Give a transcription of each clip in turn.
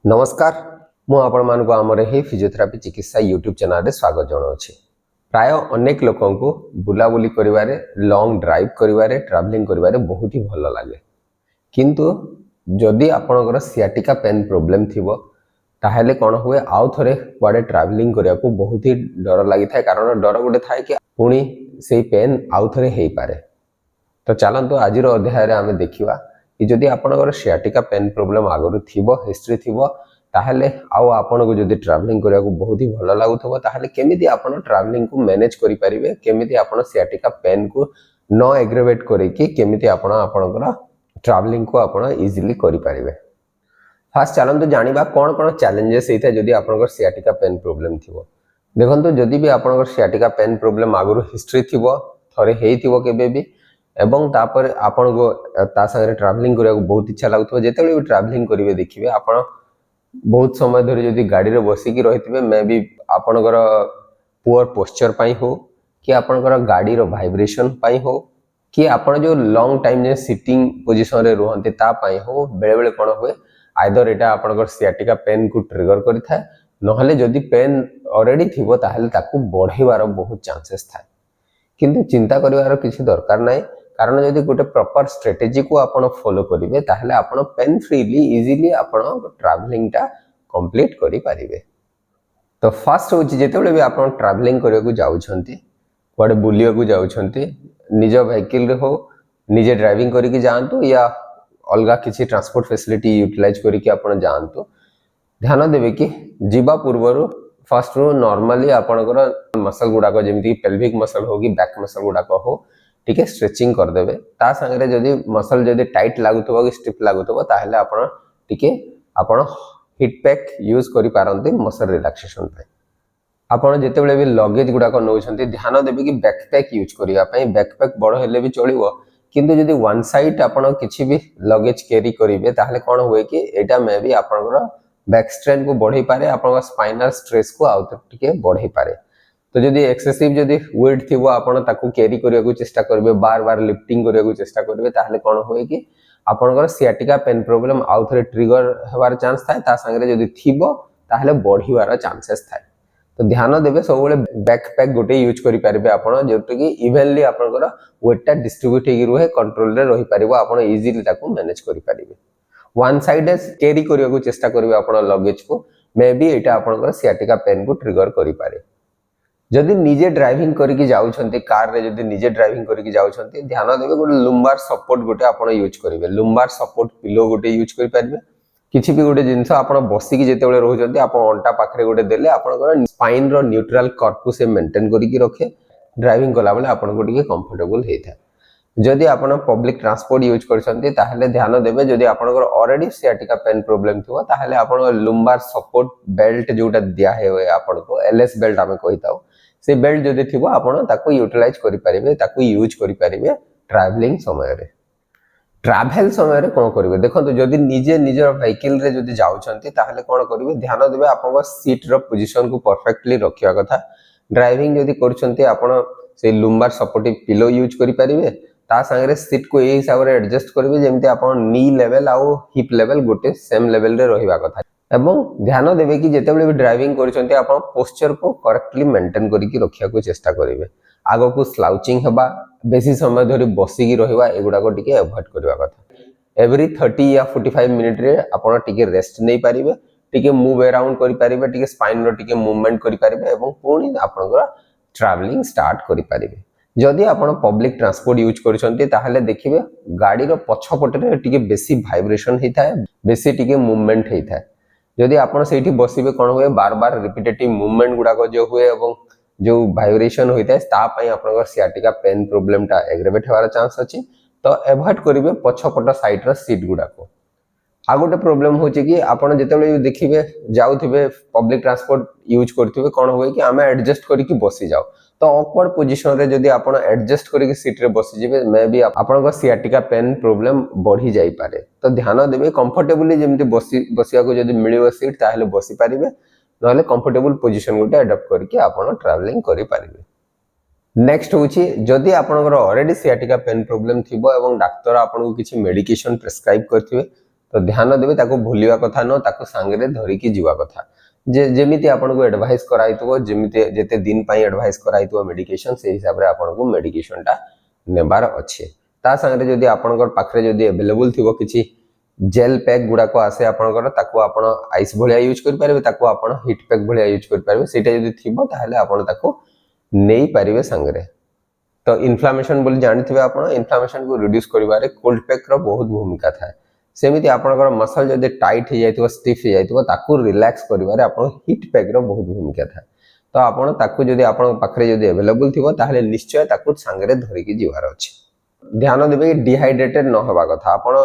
नमस्कार मु आपण मानक आमर ही फिजियोथेरापी चिकित्सा यूट्यूब चैनल रे स्वागत जनाऊँगी। प्राय अनेक लोक बुलाबुली करिवारे लॉन्ग ड्राइव करिवारे ट्रैवलिंग करिवारे बहुत ही भल लगे किंतु जदि आपणकर सियाटिका पेन प्रोब्लेम थिबो ताहेले कौन हुए आउ थे कुआडे ट्रैवलिंग करिया को बहुत ही डर लगी था कारण डर गोटे थाए कि पुणी से पेन आउ थे हो पारे। तो चलतु आज अध्याय आम देखा कि जदि आपणकर सियाटिका पेन प्रोब्लेम आगु थिबो हिस्ट्री थिबो ताहले आउ आपन को जदि ट्रैवलिंग करिया को बहुत ही भल लागुथबो ताहले केमिति आपन ट्रैवलिंग को मैनेज करि परिबे केमिति आपन सियाटिका पेन को न एग्रेवेट करे कि केमिति आपन आपनकर ट्रैवलिंग को आपन इजीली करि परिबे। फास्ट चलंतु जानिबा कोन कोन चैलेंजेस हेता जदि आपनकर सियाटिका पेन प्रॉब्लम थिबो। देखंतु जदि भी आपनकर सियाटिका पेन प्रॉब्लम आगु हिस्ट्री थिबो थरे हेइथिबो केबे भी एवं तापर आपन को ता संगे ट्रैवलिंग करिया को बहुत इच्छा लागुथबो जेतेबे भी ट्रैवलिंग करिवे देखिबे आपन बहुत समय धरी जदि गाड़ी रे बसिकी रहिथिबे मे बी आपनकर पुअर पोस्चर पाई हो कि आपनकर गाड़ी रो वाइब्रेशन पाई हो कि आपन जो लॉन्ग टाइम जे सिटिंग पोजीशन रे रहंते ता पाई हो बेले बेले कोन हुए आइदर एटा आपनकर सियाटिका पेन को ट्रिगर करि थाए नहले जदि पेन ऑलरेडी थिबो ताहले ताकू बढ़ेबार बहुत चांसेस थाए किंतु चिंता करिवार किछि दरकार नाही कारण जदि गोटे प्रॉपर स्ट्रेटेजी को आपण फॉलो करिवे ताहले आपण पेन फ्रीली इजीली आपण ट्रैवलिंग टा कंप्लीट करि परिबे। तो फर्स्ट होची जेतेबेले भी आपण ट्रैवलिंग करिया को जाउछंती कोडे बुलिया को जाउछंती निज व्हीकल रे हो निजे ड्राइविंग करि के जानतु या अलगा किछि ट्रांसपोर्ट फैसिलिटी यूटिलाइज करि के आपण जानतु ध्यान देबे कि जीवा पूर्वरु फर्स्ट रो नॉर्मली आपनकर मसल गुडा को जेमिति पेल्विक मसल हो कि बैक मसल गुडा को हो ठीक है स्ट्रेचिंग कर देबे ता संगे जदि मसल जदि टाइट लागुथबो कि स्टिफ लागुथबो ताहले आपण ठीक है आपण हिट पैक यूज करि पारंते मसल रिलैक्सेशन पे। आपण जेतेबेले भी लगेज गुडा को नउछंती ध्यान देबे कि बैकपैक यूज करिया पई बैकपैक बड़ हेले भी चलिवो किंतु जदि वन साइड आपण किछि भी लगेज कैरी करिवे ताहले कोन होय कि एटा मे भी आपनकर बैक स्ट्रेन को बढ़ई पारे आपन स्पाइनल स्ट्रेस को आउट टिके बढ़ई पारे। तो जदि एक्सेसिव जदि वेट थिबो आपन ताकू कैरी करिया को चेष्टा करबे बार बार लिफ्टिंग करिया को चेष्टा करबे ताहले कोन होय कि आपनकर सियाटिका पेन प्रॉब्लम आउ थरे ट्रिगर हेबार चांस थाए ता संगे जदि थिबो ताहले बढ़ीवार चांसेस थाए। तो ध्यान देबे सब बेले बैकपैक गोटे यूज करि पारबे आपन जेतो कि इवनली आपनकर वेटटा डिस्ट्रीब्यूट हेगी रहे कंट्रोल रे रही पारिबो आपन इजीली ताकू मैनेज करि पारिबे। वन साइड कैरी करिया को चेष्टा करिवे आपन लगेज को मे बी एटा आपनकर सियाटिका पेन को ट्रिगर करि पारे। जदि निजे ड्राइविंग करके जाउछंती कार रे जदि निजे ड्राइविंग करके जाउछंती ध्यान देबे गोटे लुम्बार सपोर्ट गोटे आपण यूज करिवे लुम्बार सपोर्ट पिलो गोटे यूज करि पारिबे किछि भी गोटे जिंस आपण बसिकी जेतेबेले रहउछंती आपण अंटा पाखरे गोटे देले आपनकर स्पाइन रो न्यूट्रल कर्व से मेंटेन करिकी रखे ड्राइविंग कला बेले आपण को टिके कंफर्टेबल हेता। जदि आपण पब्लिक ट्रांसपोर्ट यूज करछंती ताहले ध्यान देबे जदि आपनकर ऑलरेडी सियाटिका पेन प्रॉब्लम थिबो ताहले आपण लुम्बार सपोर्ट बेल्ट जोटा दिया हे आपण को एलएस बेल्ट आमे कहिताउ से बेल्ट जदि थिबो आपण ताको यूटिलाइज करि परिबे ताको यूज करि परिबे ट्रैवलिंग समय रे। ट्रैवल समय रे कोन करिवे देखंतु जदि निजे निजर व्हीकल रे जदि जाउछंती ताहले कोन करिवे ध्यान देबे आपण सीट रो पोजीशन को परफेक्टली रखिया कथा ड्राइविंग जदि करछंती आपण से लुम्बार सपोर्टिव पिलो यूज करि परिबे ता संगे सीट को ए हिसाब रे एडजस्ट करिवे जेमति आपण नी लेवल आउ हिप लेवल गोटे सेम लेवल रे रहिबा कथा एवं ध्यान देबे कि जेतेबेले भी ड्राइविंग करछंती आपण पोस्चर को करेक्टली मेंटेन करिकी रखिया को चेष्टा करिवे आगो को स्लाउचिंग हेबा बेसी समय धरि बसिकी रहिबा एगुडा को टिके अवॉइड करबा कथा एवरी 30 या 45 मिनिट रे आपण टिके रेस्ट नै पारिबे टिके मूव अराउंड करि पारिबे टिके स्पाइन रो टिके मूवमेंट करि पारिबे एवं पुणी आपनकर ट्रैवलिंग स्टार्ट करि पारिबे। जदि आपण पब्लिक ट्रांसपोर्ट यूज करछंती ताहले देखिबे गाड़ी रो पछपटे टिके बेसी वाइब्रेशन हेथाय बेसी टिके मूवमेंट हेथाय जदि आपण सेठी बसिबे कोन हुए बार बार रिपीटेटिव मूवमेंट गुडा को जो हुए एवं जो वाइब्रेशन होइता है ता पई आपनकर सियाटिका पेन प्रॉब्लम टा एग्रेवेट होवार चांस अछि तो अवॉइड करिवे पछपट साइड रो सीट गुडा को। आ गोटे प्रॉब्लम होची कि आपण जेतेबेले देखिबे जाउथिबे पब्लिक ट्रांसपोर्ट यूज करथिबे कोन होय कि आमे एडजस्ट करिकि बसि जाउ तो ऑकवर्ड पोजीशन रे जदि आपण एडजस्ट करिकि सीट रे बसि जिवे मे बी आपनकर सियाटिका पेन प्रॉब्लम बढ़ी जाई पारे। तो ध्यान देबे कंफर्टेबली जेमति बसिया को जदि मिलिबो सीट ताहले बसि पारिबे नहले कंफर्टेबल पोजीशन गोटे अडॉप्ट करके आपण ट्रैवलिंग करि पारिबे। नेक्स्ट होची जदि आपनकर ऑलरेडी सियाटिका पेन प्रॉब्लम थिबो एवं डॉक्टर आपन को किछि मेडिकेशन प्रिस्क्राइब करथिबे तो ध्यान देबे ताको भूलिया कथा न ताको सांगरे धरिकी जीवा कथा जे जेमिति आपनको एडवाइस कराइतबो जेमिति जेते दिन पई एडवाइस कराइतबो मेडिकेशन से हिसाब रे आपनको मेडिकेशन टा नेबार अछि ता संगे जदी आपनकर पाखरे जदी अवेलेबल थिबो किछि जेल पैक गुडा को आसे आपनकर ताको आपण आइस भलिया यूज कर पारबे ताको आपण हीट पैक भलिया यूज कर पारबे सेटा जदी थिबो ताहले आपण ताको नेई पारिबे संगे तो इन्फ्लामेशन बोली जानिथिबे आपण इन्फ्लामेशन को रिड्यूस करिवारे कोल्ड पैक रो बहुत भूमिका थाए सेमिति आपनकर मसल जदी टाइट हे जाइतबो स्टिफ हे जाइतबो ताको रिलैक्स करिवारे आपण हीट पैक रो बहुत भूमिका थाए तो आपण ताको जदी आपण पाखरे जदी अवेलेबल थिबो ताहले निश्चय ताको संगे धरिकी जीवार अछि ध्यान देबे डिहाइड्रेटेड न होबा कथा आपण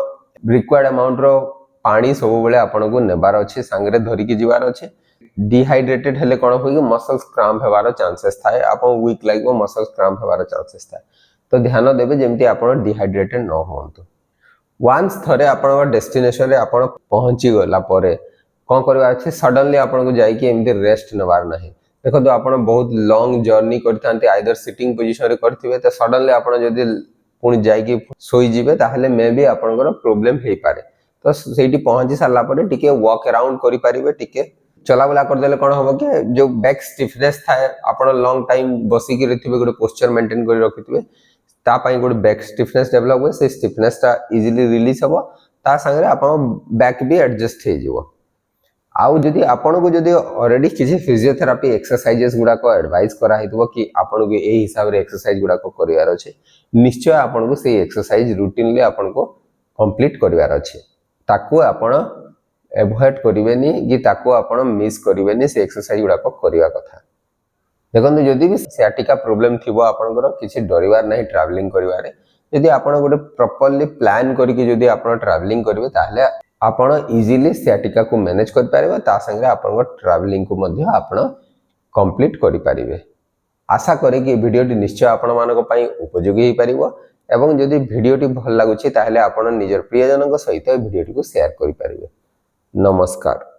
रिक्वायर्ड अमाउंट रो पानी सब बेले आपण को नेबार अछि संगे धरिकी जीवार अछि डिहाइड्रेटेड हेले कोन होई मसल्स क्रैम्प हेबार चांसेस थाए आपण वीक लागो मसल्स क्रैम्प हेबार चांसेस थाए तो ध्यान देबे जेमति आपण डिहाइड्रेटेड न होंतु वंस थरे आपण डेस्टिनेशन रे आपण पहुंची गला परे कोन करबा अछि सडनली आपण को जाई कि एमति रेस्ट नबार नाही देखो तो आपण बहुत लॉन्ग जर्नी करथांते आइदर सिटिंग पोजीशन रे करथिबे तो सडनली आपण जदी पुणी जाई सोई जिबे ताहले मे भी आपनकर प्रॉब्लम हे पारे तो सेठी पहुंची साला परे टिके वॉक अराउंड करि परिबे टिके चला बुला कर देले कोन होबो के जो बैक स्टिफनेस थाए आपण लॉन्ग टाइम बसी के रथिबे गोटे पोस्चर मेंटेन करि रखितबे ता पई गोटे बैक स्टिफनेस डेवलप होय से स्टिफनेस ता इजीली रिलीज होबो ता संगे आपण बैक भी एडजस्ट हे जिवो आउ जदी आपण को जदी ऑलरेडी किछि फिजियोथेरापी एक्सरसाइजेस गुडा को एडवाइस करा हितबो कि आपण को ए हिसाब रे एक्सरसाइज गुडा को करिवार अछि निश्चय आपण को से एक्सरसाइज रूटीनली आपण को कंप्लीट करिवार अछि ताको आपण एवॉइड करिवेनी कि ताको आपण मिस करिवेनी से एक्सरसाइज गुडा को करिवा कथा देखंतु जदी भी सियाटिका प्रॉब्लम थिबो आपनकर किछि डरिवार नाही ट्रैवलिंग करिवारे यदि आपण गोटे प्रॉपर्ली प्लान करके जदी आपण ट्रैवलिंग करिवे ताहले आपण इजीली सियाटिका को मैनेज कर पारिबे ता संगे आपण ट्रैवलिंग को मध्ये आपण कंप्लीट करि पारिबे आशा करे कि वीडियो टी निश्चय आपण मानको पई उपयोगी हे परिबो एवं जदी वीडियो टी भल लागुछि ताहले आपण निजर प्रियजनक सहित वीडियो टी को शेयर करि पारिबे नमस्कार।